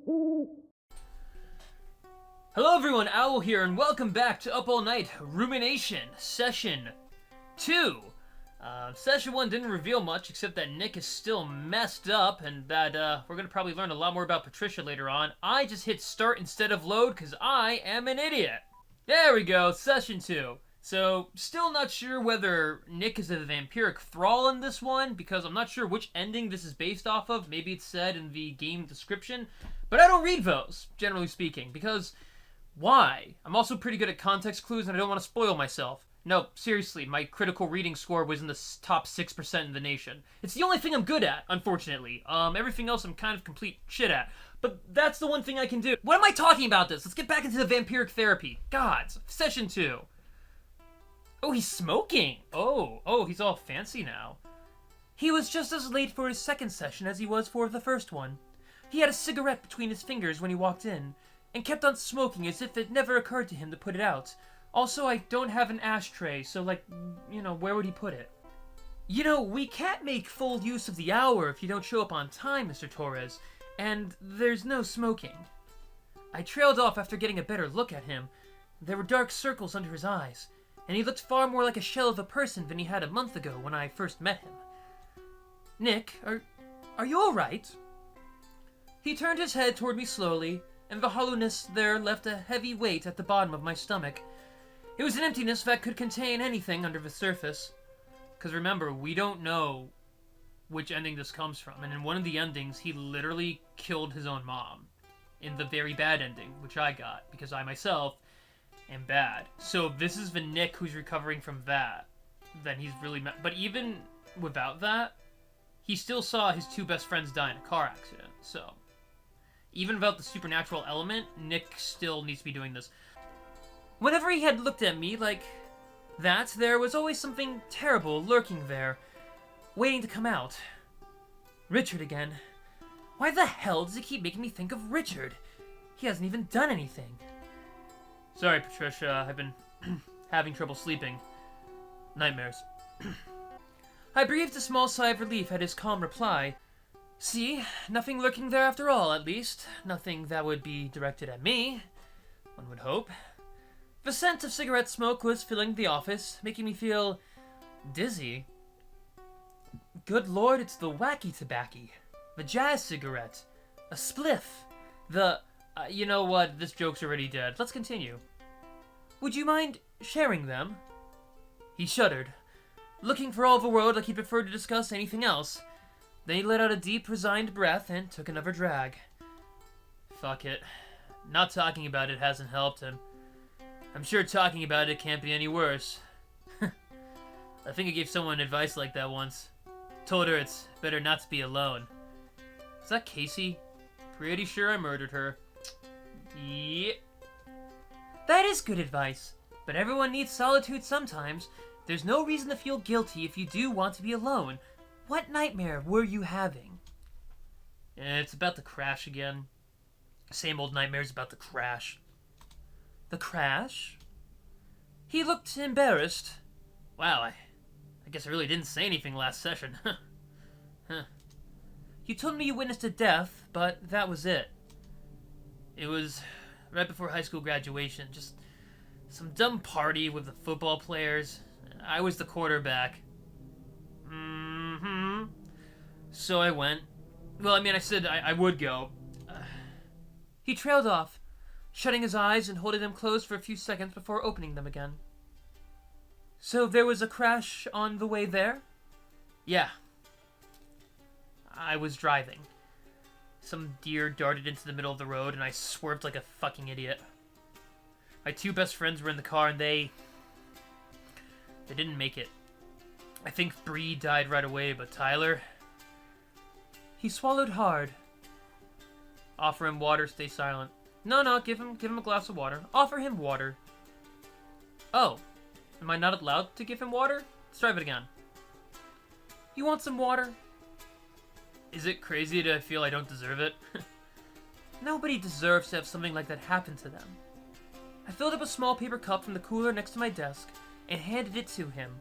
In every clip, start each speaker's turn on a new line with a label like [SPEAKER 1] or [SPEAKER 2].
[SPEAKER 1] Hello everyone, Owl here, and welcome back to Up All Night Rumination, Session 2. Session 1 didn't reveal much, except that Nick is still messed up, and that we're going to probably learn a lot more about Patricia later on. I just hit start instead of load, because I am an idiot. There we go, Session 2. So, still not sure whether Nick is a vampiric thrall in this one, because I'm not sure which ending this is based off of. Maybe it's said in the game description, but I don't read those, generally speaking, because why? I'm also pretty good at context clues, and I don't want to spoil myself. No, seriously, my critical reading score was in the top 6% in the nation. It's the only thing I'm good at, unfortunately. Everything else I'm kind of complete shit at. But that's the one thing I can do. What am I talking about this? Let's get back into the vampiric therapy. Gods. Session 2. Oh, he's smoking. Oh, he's all fancy now. He was just as late for his second session as he was for the first one. He had a cigarette between his fingers when he walked in, and kept on smoking as if it never occurred to him to put it out. Also, I don't have an ashtray, so where would he put it? We can't make full use of the hour if you don't show up on time, Mr. Torres, and there's no smoking. I trailed off after getting a better look at him. There were dark circles under his eyes, and he looked far more like a shell of a person than he had a month ago when I first met him. Nick, are you alright? He turned his head toward me slowly, and the hollowness there left a heavy weight at the bottom of my stomach. It was an emptiness that could contain anything under the surface. Because remember, we don't know which ending this comes from, and in one of the endings, he literally killed his own mom. In the very bad ending, which I got, because I myself am bad. So if this is the Nick who's recovering from that, then he's really mad. But even without that, he still saw his two best friends die in a car accident, so even without the supernatural element, Nick still needs to be doing this. Whenever he had looked at me like that, there was always something terrible lurking there, waiting to come out. Richard again. Why the hell does he keep making me think of Richard? He hasn't even done anything. Sorry, Patricia, I've been having trouble sleeping. Nightmares. I breathed a small sigh of relief at his calm reply. See, nothing lurking there after all, at least. Nothing that would be directed at me, one would hope. The scent of cigarette smoke was filling the office, making me feel dizzy. Good lord, it's the wacky tobacco. The jazz cigarette. A spliff. You know what, this joke's already dead. Let's continue. Would you mind sharing them? He shuddered, looking for all the world like he preferred to discuss anything else. Then he let out a deep, resigned breath and took another drag. Fuck it. Not talking about it hasn't helped him. I'm sure talking about it can't be any worse. I think I gave someone advice like that once. Told her it's better not to be alone. Is that Casey? Pretty sure I murdered her. Yeah. That is good advice, but everyone needs solitude sometimes. There's no reason to feel guilty if you do want to be alone. What nightmare were you having? It's about to crash again. Same old nightmares about the crash. The crash? He looked embarrassed. Wow, I guess I really didn't say anything last session. Huh. You told me you witnessed a death, but that was it. It was right before high school graduation. Just some dumb party with the football players. I was the quarterback. So I went. Well, I said I would go. He trailed off, shutting his eyes and holding them closed for a few seconds before opening them again. So there was a crash on the way there? Yeah. I was driving. Some deer darted into the middle of the road and I swerved like a fucking idiot. My two best friends were in the car and they didn't make it. I think Bree died right away, but Tyler... He swallowed hard. Offer him water, stay silent. No, give him a glass of water. Offer him water. Oh, am I not allowed to give him water? Let's try it again. You want some water? Is it crazy to feel I don't deserve it? Nobody deserves to have something like that happen to them. I filled up a small paper cup from the cooler next to my desk and handed it to him.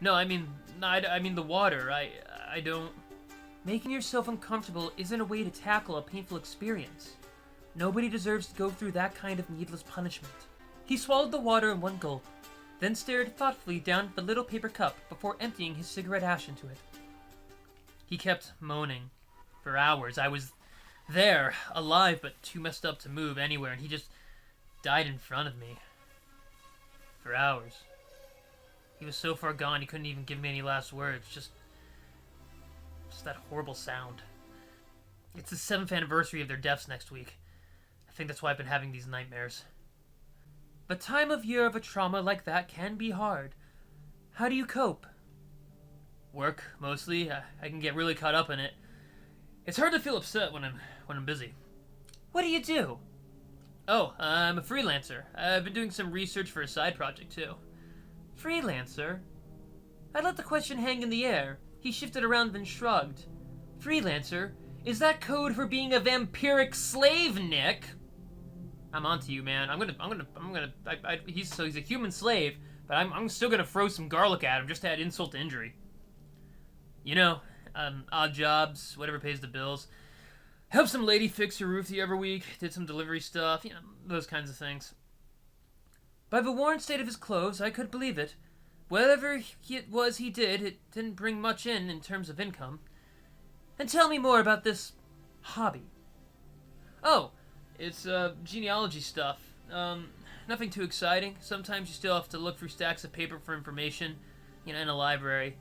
[SPEAKER 1] No, I mean the water. I don't... Making yourself uncomfortable isn't a way to tackle a painful experience. Nobody deserves to go through that kind of needless punishment. He swallowed the water in one gulp, then stared thoughtfully down the little paper cup before emptying his cigarette ash into it. He kept moaning for hours. I was there, alive, but too messed up to move anywhere, and he just died in front of me. For hours. He was so far gone he couldn't even give me any last words. Just that horrible sound. It's the 7th anniversary of their deaths next week. I think that's why I've been having these nightmares. The time of year of a trauma like that can be hard. How do you cope? Work, mostly. I can get really caught up in it. It's hard to feel upset when I'm busy. What do you do? Oh, I'm a freelancer. I've been doing some research for a side project, too. Freelancer? I let the question hang in the air. He shifted around then shrugged. Freelancer? Is that code for being a vampiric slave, Nick? I'm onto you, man. He's a human slave, but I'm still gonna throw some garlic at him just to add insult to injury. You know, odd jobs, whatever pays the bills. Help some lady fix her roof the other week, did some delivery stuff, you know, those kinds of things. By the worn state of his clothes, I could believe it. Whatever it was he did, it didn't bring much in terms of income. And tell me more about this hobby. Oh, it's genealogy stuff. Nothing too exciting. Sometimes you still have to look through stacks of paper for information, you know, in a library.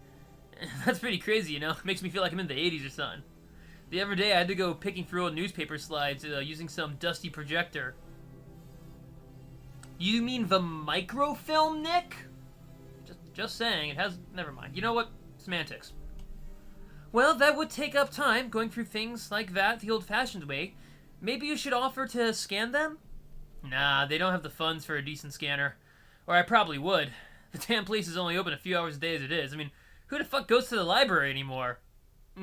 [SPEAKER 1] That's pretty crazy, you know? It makes me feel like I'm in the 80s or something. The other day I had to go picking through old newspaper slides using some dusty projector. You mean the microfilm, Nick? Just saying, it has... Never mind. You know what? Semantics. Well, that would take up time, going through things like that the old-fashioned way. Maybe you should offer to scan them? Nah, they don't have the funds for a decent scanner. Or I probably would. The damn place is only open a few hours a day as it is. I mean, who the fuck goes to the library anymore? I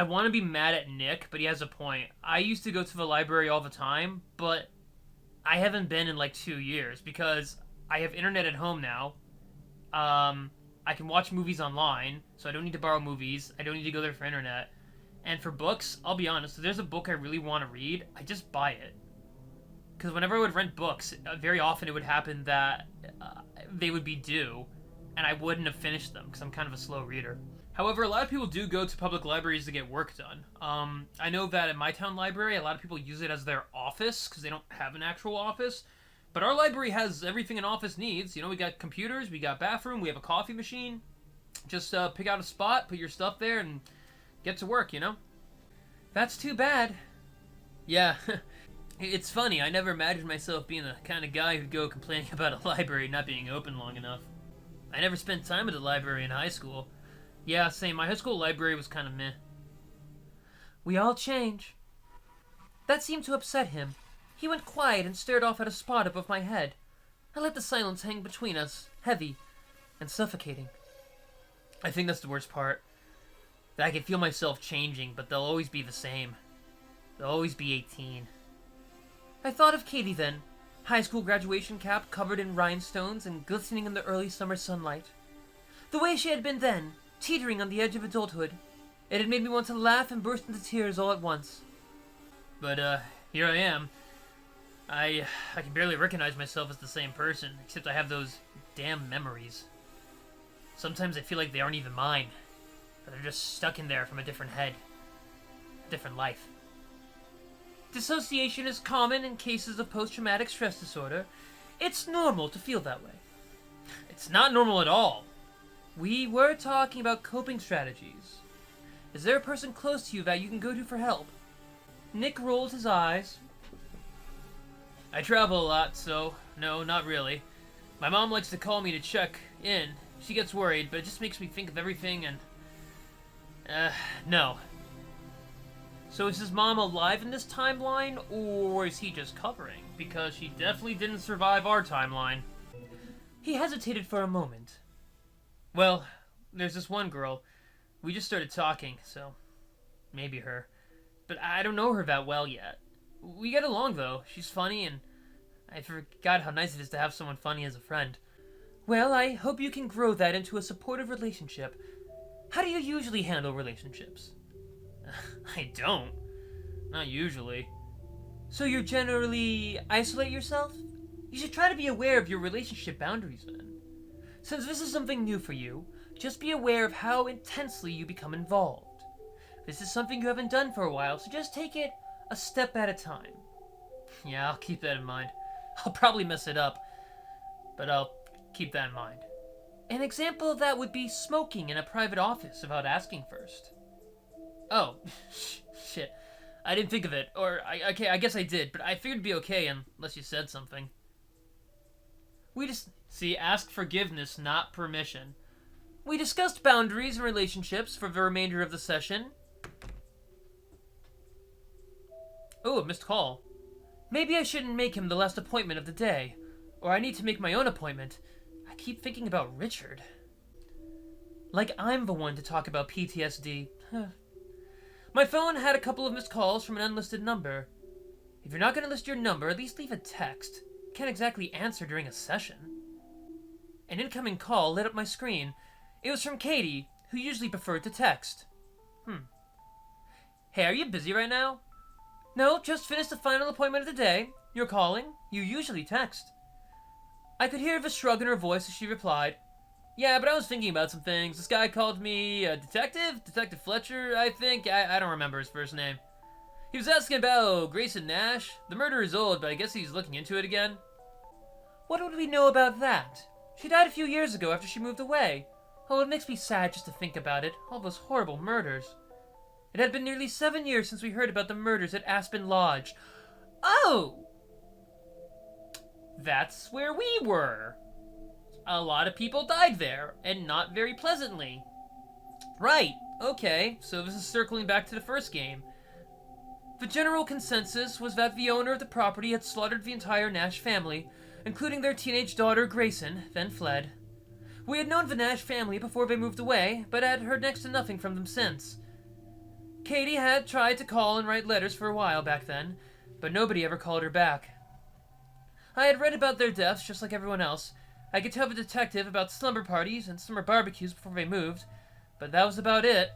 [SPEAKER 1] want to be mad at Nick, but he has a point. I used to go to the library all the time, but I haven't been in like 2 years because I have internet at home now. I can watch movies online, so I don't need to borrow movies. I don't need to go there for internet. And for books, I'll be honest, if there's a book I really want to read, I just buy it. Because whenever I would rent books, very often it would happen that they would be due, and I wouldn't have finished them, because I'm kind of a slow reader. However, a lot of people do go to public libraries to get work done. I know that at my town library, a lot of people use it as their office, because they don't have an actual office. But our library has everything an office needs. You know, we got computers, we got bathroom, we have a coffee machine. Just pick out a spot, put your stuff there, and get to work, you know? That's too bad. Yeah, it's funny. I never imagined myself being the kind of guy who'd go complaining about a library not being open long enough. I never spent time at the library in high school. Yeah, same. My high school library was kind of meh. We all change. That seemed to upset him. He went quiet and stared off at a spot above my head. I let the silence hang between us, heavy and suffocating. I think that's the worst part. That I can feel myself changing, but they'll always be the same. They'll always be 18. I thought of Katie then, high school graduation cap covered in rhinestones and glistening in the early summer sunlight. The way she had been then, teetering on the edge of adulthood. It had made me want to laugh and burst into tears all at once. But, here I am. I can barely recognize myself as the same person, except I have those damn memories. Sometimes I feel like they aren't even mine, but they're just stuck in there from a different head, a different life. Dissociation is common in cases of post-traumatic stress disorder. It's normal to feel that way. It's not normal at all. We were talking about coping strategies. Is there a person close to you that you can go to for help? Nick rolled his eyes. I travel a lot, so no, not really. My mom likes to call me to check in. She gets worried, but it just makes me think of everything and... no. So is his mom alive in this timeline, or is he just covering? Because she definitely didn't survive our timeline. He hesitated for a moment. Well, there's this one girl. We just started talking, so maybe her. But I don't know her that well yet. We get along, though. She's funny, and I forgot how nice it is to have someone funny as a friend. Well, I hope you can grow that into a supportive relationship. How do you usually handle relationships? I don't. Not usually. So you generally isolate yourself? You should try to be aware of your relationship boundaries then. Since this is something new for you, just be aware of how intensely you become involved. This is something you haven't done for a while, so just take it a step at a time. Yeah, I'll keep that in mind. I'll probably mess it up, but I'll keep that in mind. An example of that would be smoking in a private office without asking first. Oh, shit. I didn't think of it. Or, okay, I guess I did, but I figured it'd be okay unless you said something. Ask forgiveness, not permission. We discussed boundaries and relationships for the remainder of the session. Oh, a missed call. Maybe I shouldn't make him the last appointment of the day. Or I need to make my own appointment. I keep thinking about Richard. Like I'm the one to talk about PTSD. My phone had a couple of missed calls from an unlisted number. If you're not going to list your number, at least leave a text. Can't exactly answer during a session. An incoming call lit up my screen. It was from Katie, who usually preferred to text. Hey, are you busy right now? No, just finished the final appointment of the day. You're calling? You usually text. I could hear the shrug in her voice as she replied, Yeah, but I was thinking about some things. This guy called me a detective? Detective Fletcher, I think? I don't remember his first name. He was asking about Grayson Nash. The murder is old, but I guess he's looking into it again. What would we know about that? She died a few years ago after she moved away. Oh, it makes me sad just to think about it. All those horrible murders. It had been nearly 7 years since we heard about the murders at Aspen Lodge. Oh! That's where we were. A lot of people died there, and not very pleasantly. Right, okay, so this is circling back to the first game. The general consensus was that the owner of the property had slaughtered the entire Nash family, including their teenage daughter Grayson, then fled. We had known the Nash family before they moved away, but had heard next to nothing from them since. Katie had tried to call and write letters for a while back then, but nobody ever called her back. I had read about their deaths just like everyone else. I could tell the detective about slumber parties and summer barbecues before they moved, but that was about it.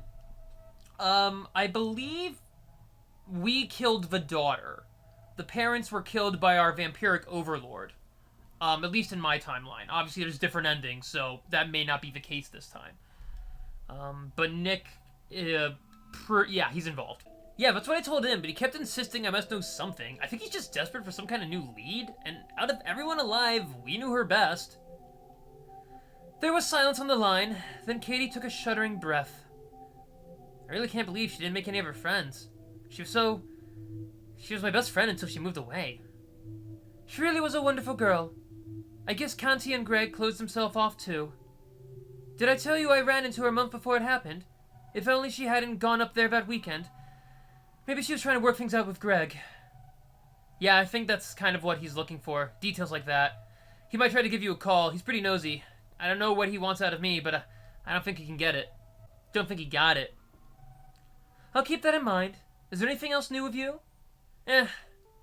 [SPEAKER 1] I believe we killed the daughter. The parents were killed by our vampiric overlord. At least in my timeline. Obviously, there's different endings, so that may not be the case this time. But Nick, yeah, he's involved. Yeah, that's what I told him, but he kept insisting I must know something. I think he's just desperate for some kind of new lead, and out of everyone alive, we knew her best. There was silence on the line, then Katie took a shuddering breath. I really can't believe she didn't make any of her friends. She was my best friend until she moved away. She really was a wonderful girl. I guess Kanti and Greg closed themselves off too. Did I tell you I ran into her a month before it happened? If only she hadn't gone up there that weekend. Maybe she was trying to work things out with Greg. Yeah, I think that's kind of what he's looking for. Details like that. He might try to give you a call. He's pretty nosy. I don't know what he wants out of me, but I don't think he can get it. Don't think he got it. I'll keep that in mind. Is there anything else new with you?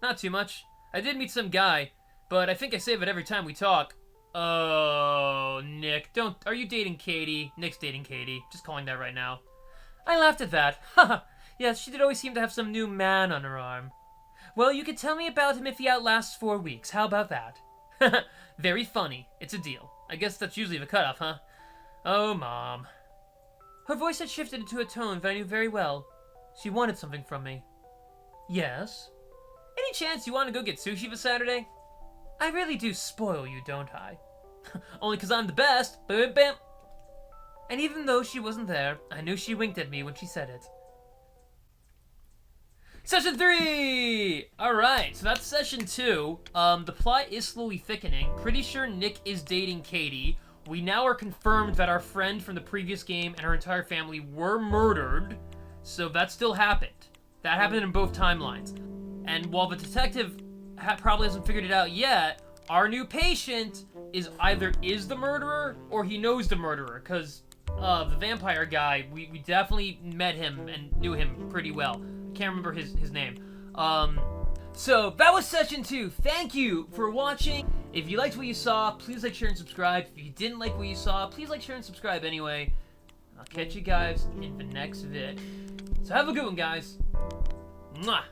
[SPEAKER 1] Not too much. I did meet some guy, but I think I save it every time we talk. Oh, Nick, are you dating Katie? Nick's dating Katie. Just calling that right now. I laughed at that. Haha. Yes, she did always seem to have some new man on her arm. Well, you could tell me about him if he outlasts 4 weeks. How about that? Very funny. It's a deal. I guess that's usually the cutoff, huh? Oh, Mom. Her voice had shifted into a tone that I knew very well. She wanted something from me. Yes? Any chance you want to go get sushi this Saturday? I really do spoil you, don't I? Only 'cause I'm the best. Bam, bam. And even though she wasn't there, I knew she winked at me when she said it. Session 3! Alright, so that's Session 2. The plot is slowly thickening. Pretty sure Nick is dating Katie. We now are confirmed that our friend from the previous game and her entire family were murdered. So that still happened. That happened in both timelines. And while the detective probably hasn't figured it out yet, our new patient is either the murderer or he knows the murderer. Because the vampire guy, we definitely met him and knew him pretty well. Can't remember his name. So that was Session 2. Thank you for watching. If you liked what you saw, please like, share, and subscribe. If you didn't like what you saw, please like, share, and subscribe anyway. I'll catch you guys in the next vid. So have a good one, guys. Mwah!